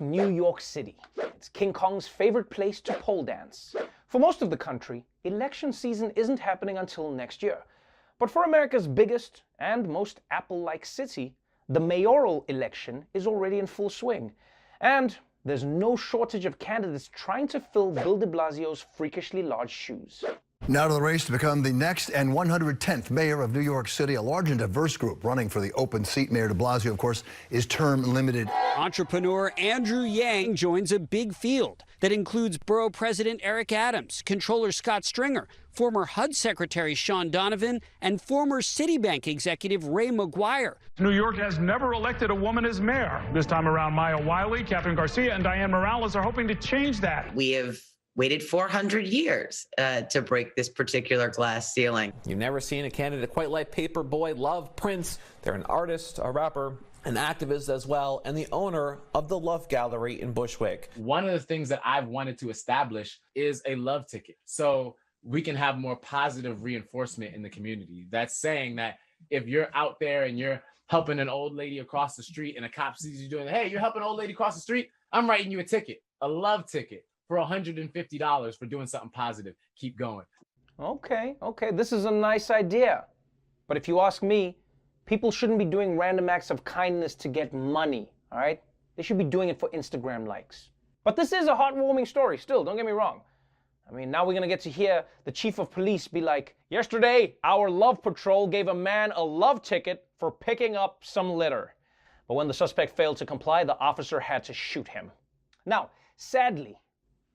New York City. It's King Kong's favorite place to pole dance. For most of the country, election season isn't happening until next year. But for America's biggest and most Apple-like city, the mayoral election is already in full swing. And there's no shortage of candidates trying to fill Bill de Blasio's freakishly large shoes. Now to the race to become the next and 110th mayor of New York City. A large and diverse group running for the open seat. Mayor de Blasio, of course, is term limited. Entrepreneur Andrew Yang joins a big field that includes Borough President Eric Adams, Controller Scott Stringer, former HUD Secretary Sean Donovan, and former Citibank executive Ray McGuire. New York has never elected a woman as mayor. This time around, Maya Wiley, Catherine Garcia, and Diane Morales are hoping to change that. We have waited 400 years to break this particular glass ceiling. You've never seen a candidate quite like Paperboy Love Prince. They're an artist, a rapper, an activist as well, and the owner of the Love Gallery in Bushwick. One of the things that I've wanted to establish is a love ticket, so we can have more positive reinforcement in the community. That's saying that if you're out there and you're helping an old lady across the street and a cop sees you doing, hey, you're helping an old lady across the street, I'm writing you a ticket, a love ticket, for $150 for doing something positive. Keep going. Okay, this is a nice idea. But if you ask me, people shouldn't be doing random acts of kindness to get money, all right? They should be doing it for Instagram likes. But this is a heartwarming story still, don't get me wrong. I mean, now we're gonna get to hear the chief of police be like, yesterday, our love patrol gave a man a love ticket for picking up some litter. But when the suspect failed to comply, the officer had to shoot him. Now, sadly,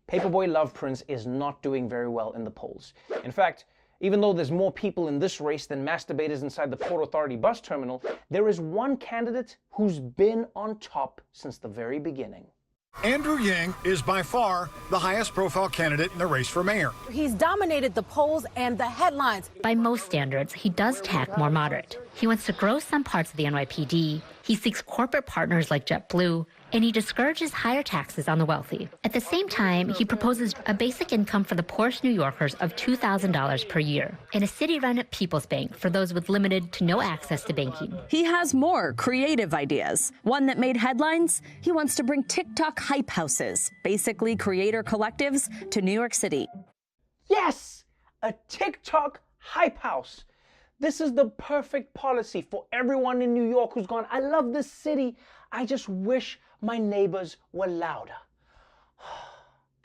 Paperboy Love Prince is not doing very well in the polls. In fact, even though there's more people in this race than masturbators inside the Port Authority bus terminal, there is one candidate who's been on top since the very beginning. Andrew Yang is by far the highest profile candidate in the race for mayor. He's dominated the polls and the headlines. By most standards, he does tack more moderate. He wants to grow some parts of the NYPD. He seeks corporate partners like JetBlue, and he discourages higher taxes on the wealthy. At the same time, he proposes a basic income for the poorest New Yorkers of $2,000 per year, and a city-run People's Bank for those with limited to no access to banking. He has more creative ideas. One that made headlines, he wants to bring TikTok hype houses, basically creator collectives, to New York City. Yes, a TikTok hype house. This is the perfect policy for everyone in New York who's gone, I love this city, I just wish my neighbors were louder.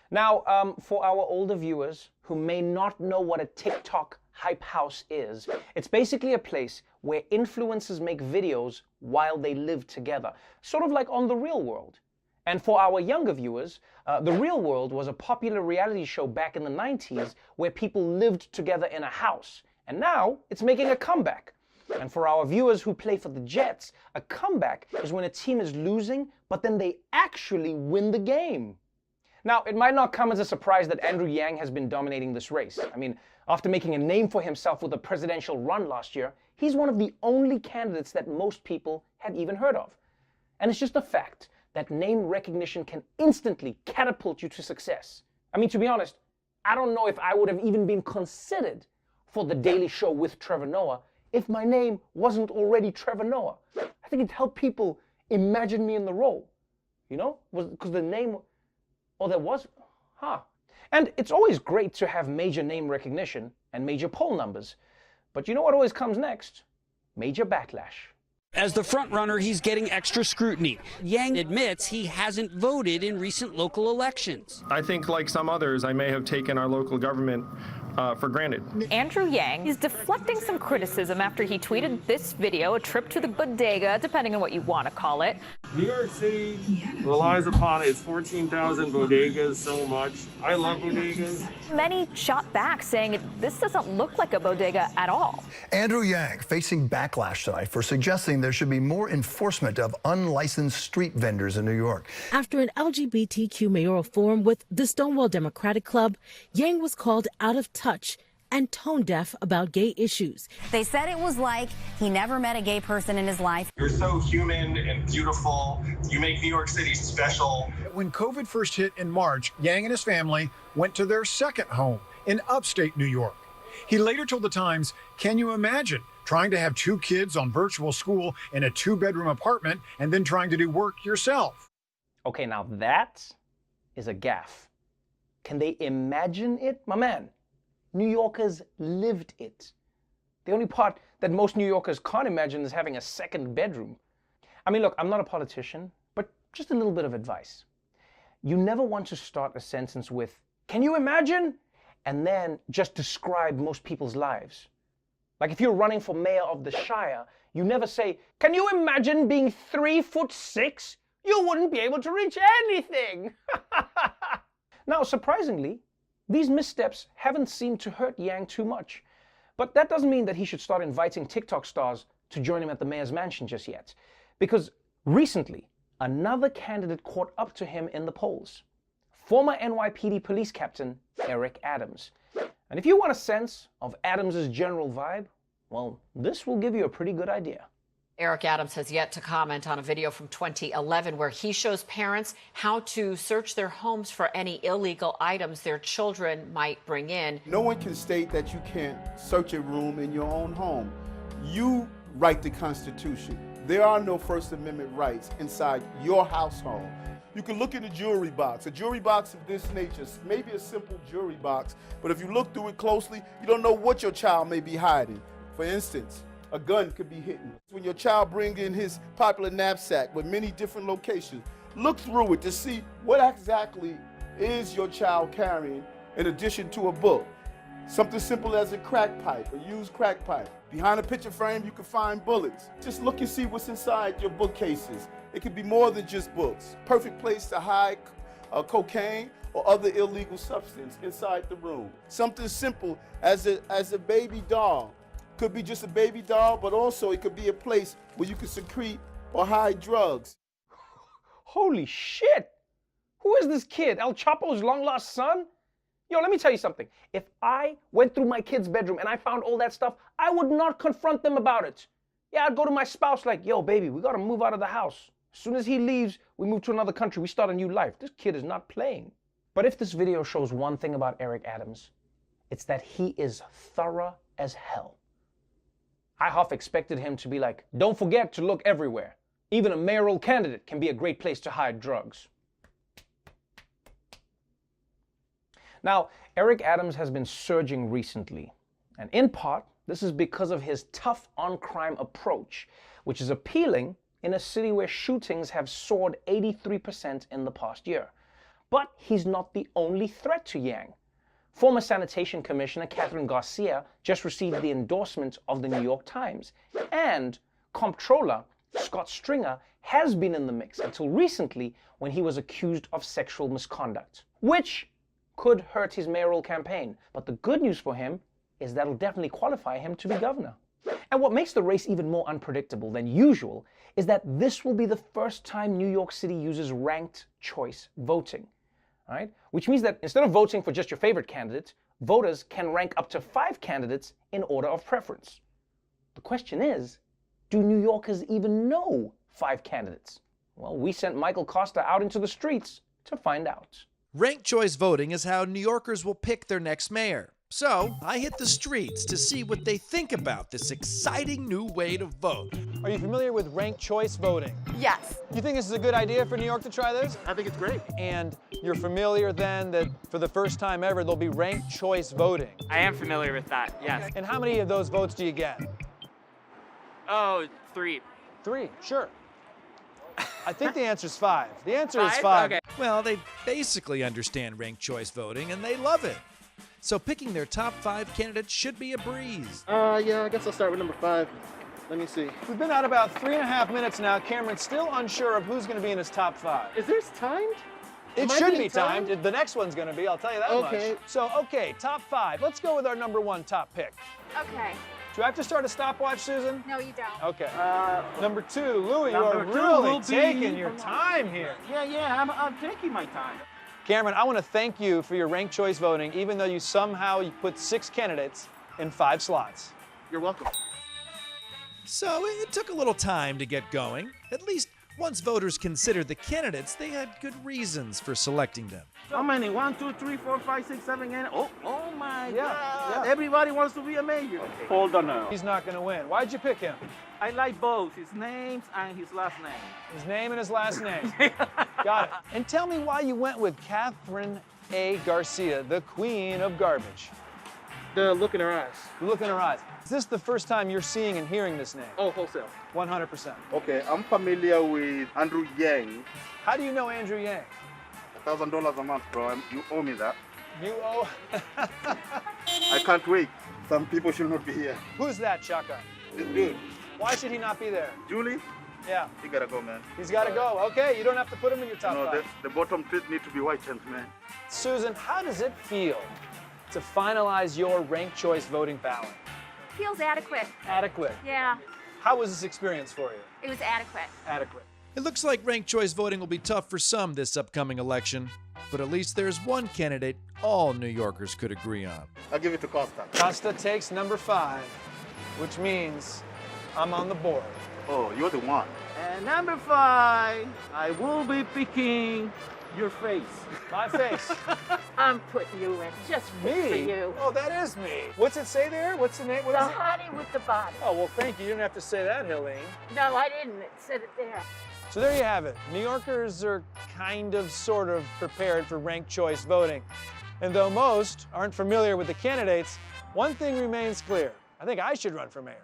Now, for our older viewers who may not know what a TikTok hype house is, it's basically a place where influencers make videos while they live together, sort of like on The Real World. And for our younger viewers, The Real World was a popular reality show back in the 90s where people lived together in a house. And now it's making a comeback. And for our viewers who play for the Jets, a comeback is when a team is losing, but then they actually win the game. Now, it might not come as a surprise that Andrew Yang has been dominating this race. I mean, after making a name for himself with a presidential run last year, he's one of the only candidates that most people had even heard of. And it's just a fact that name recognition can instantly catapult you to success. I mean, to be honest, I don't know if I would have even been considered for The Daily Show with Trevor Noah if my name wasn't already Trevor Noah. I think it helped people imagine me in the role, you know, because the name, there was, And it's always great to have major name recognition and major poll numbers. But you know what always comes next? Major backlash. As the frontrunner, he's getting extra scrutiny. Yang admits he hasn't voted in recent local elections. I think, like some others, I may have taken our local government for granted. Andrew Yang is deflecting some criticism after he tweeted this video, a trip to the bodega, depending on what you want to call it. New York City relies upon its 14,000 bodegas so much. I love bodegas. Many shot back, saying this doesn't look like a bodega at all. Andrew Yang facing backlash tonight for suggesting there should be more enforcement of unlicensed street vendors in New York. After an LGBTQ mayoral forum with the Stonewall Democratic Club, Yang was called out of touch and tone deaf about gay issues. They said it was like he never met a gay person in his life. You're so human and beautiful. You make New York City special. When COVID first hit in March, Yang and his family went to their second home in upstate New York. He later told The Times, can you imagine trying to have 2 kids on virtual school in a 2-bedroom apartment and then trying to do work yourself? Okay, now that is a gaffe. Can they imagine it? My man, New Yorkers lived it. The only part that most New Yorkers can't imagine is having a second bedroom. I mean, look, I'm not a politician, but just a little bit of advice. You never want to start a sentence with, "Can you imagine?" and then just describe most people's lives. Like if you're running for mayor of the Shire, you never say, "Can you imagine being 3'6"? You wouldn't be able to reach anything. Now, surprisingly, these missteps haven't seemed to hurt Yang too much. But that doesn't mean that he should start inviting TikTok stars to join him at the mayor's mansion just yet. Because recently, another candidate caught up to him in the polls. Former NYPD police captain Eric Adams. And if you want a sense of Adams' general vibe, well, this will give you a pretty good idea. Eric Adams has yet to comment on a video from 2011 where he shows parents how to search their homes for any illegal items their children might bring in. No one can state that you can't search a room in your own home. You write the Constitution. There are no First Amendment rights inside your household. You can look at a jewelry box of this nature, maybe a simple jewelry box, but if you look through it closely, you don't know what your child may be hiding. For instance, a gun could be hidden. When your child brings in his popular knapsack with many different locations, look through it to see what exactly is your child carrying in addition to a book. Something simple as a crack pipe, a used crack pipe. Behind a picture frame, you can find bullets. Just look and see what's inside your bookcases. It could be more than just books. Perfect place to hide cocaine or other illegal substance inside the room. Something simple as a baby doll. Could be just a baby doll, but also it could be a place where you can secrete or hide drugs. Holy shit! Who is this kid? El Chapo's long-lost son? Yo, let me tell you something. If I went through my kid's bedroom and I found all that stuff, I would not confront them about it. Yeah, I'd go to my spouse like, "Yo, baby, we gotta move out of the house. As soon as he leaves, we move to another country, we start a new life. This kid is not playing." But if this video shows one thing about Eric Adams, it's that he is thorough as hell. I half expected him to be like, "Don't forget to look everywhere. Even a mayoral candidate can be a great place to hide drugs." Now, Eric Adams has been surging recently, and in part, this is because of his tough on-crime approach, which is appealing in a city where shootings have soared 83% in the past year. But he's not the only threat to Yang. Former Sanitation Commissioner Catherine Garcia just received the endorsement of the New York Times, and Comptroller Scott Stringer has been in the mix until recently when he was accused of sexual misconduct, which could hurt his mayoral campaign. But the good news for him is that'll definitely qualify him to be governor. And what makes the race even more unpredictable than usual is that this will be the first time New York City uses ranked choice voting. Right? Which means that instead of voting for just your favorite candidate, voters can rank up to 5 candidates in order of preference. The question is, do New Yorkers even know 5 candidates? Well, we sent Michael Kosta out into the streets to find out. Ranked choice voting is how New Yorkers will pick their next mayor. So I hit the streets to see what they think about this exciting new way to vote. Are you familiar with ranked choice voting? Yes. You think this is a good idea for New York to try this? I think it's great. And you're familiar then that for the first time ever, there'll be ranked choice voting? I am familiar with that, yes. And how many of those votes do you get? Oh, 3. 3, sure. I think the answer's 5. The answer is 5. Okay. Well, they basically understand ranked choice voting and they love it. So picking their top 5 candidates should be a breeze. Yeah, I guess I'll start with number 5. Let me see. We've been at about 3.5 minutes now. Cameron's still unsure of who's going to be in his top 5. Is this timed? It should be timed. The next one's going to be, I'll tell you that much. So, okay, top 5. Let's go with our number 1 top pick. Okay. Do I have to start a stopwatch, Susan? No, you don't. Okay. Number 2, Louis, you are really taking your time here. Yeah, I'm taking my time. Cameron, I want to thank you for your ranked choice voting, even though you somehow put 6 candidates in 5 slots. You're welcome. So it took a little time to get going. At least once voters considered the candidates, they had good reasons for selecting them. How many? 1, 2, 3, 4, 5, 6, 7, 8. Oh my God. Yeah. Everybody wants to be a mayor. Okay. Hold on now. He's not going to win. Why'd you pick him? I like both his names and his last name. His name and his last name. Got it. And tell me why you went with Catherine A. Garcia, the queen of garbage. The look in her eyes. The look in her eyes. Is this the first time you're seeing and hearing this name? Oh, wholesale. 100%. Okay, I'm familiar with Andrew Yang. How do you know Andrew Yang? $1,000 a month, bro. You owe me that. You owe... I can't wait. Some people should not be here. Who's that, Chaka? This dude. Why should he not be there? Julie? Yeah. You gotta go, man. He's gotta go. Okay, you don't have to put him in your top No, five. the bottom three need to be white chance, man. Susan, how does it feel to finalize your ranked choice voting ballot? Feels adequate. Adequate. Yeah, How was this experience for you? it was adequate. Adequate. It looks like ranked choice voting will be tough for some this upcoming election, but at least there's one candidate all New Yorkers could agree on. I'll give it to Kosta. Costa takes number 5, which means I'm on the board. Oh, you're the one. And number 5, I will be picking your face. My face. I'm putting you in just for Me? you. Oh, that is me. What's it say there? What's the name? What The is it? hottie with the body. Oh, well, thank you. You didn't have to say that, Helene. No, I didn't. It said it there. So there you have it. New Yorkers are kind of, sort of prepared for ranked choice voting. And though most aren't familiar with the candidates, one thing remains clear. I think I should run for mayor.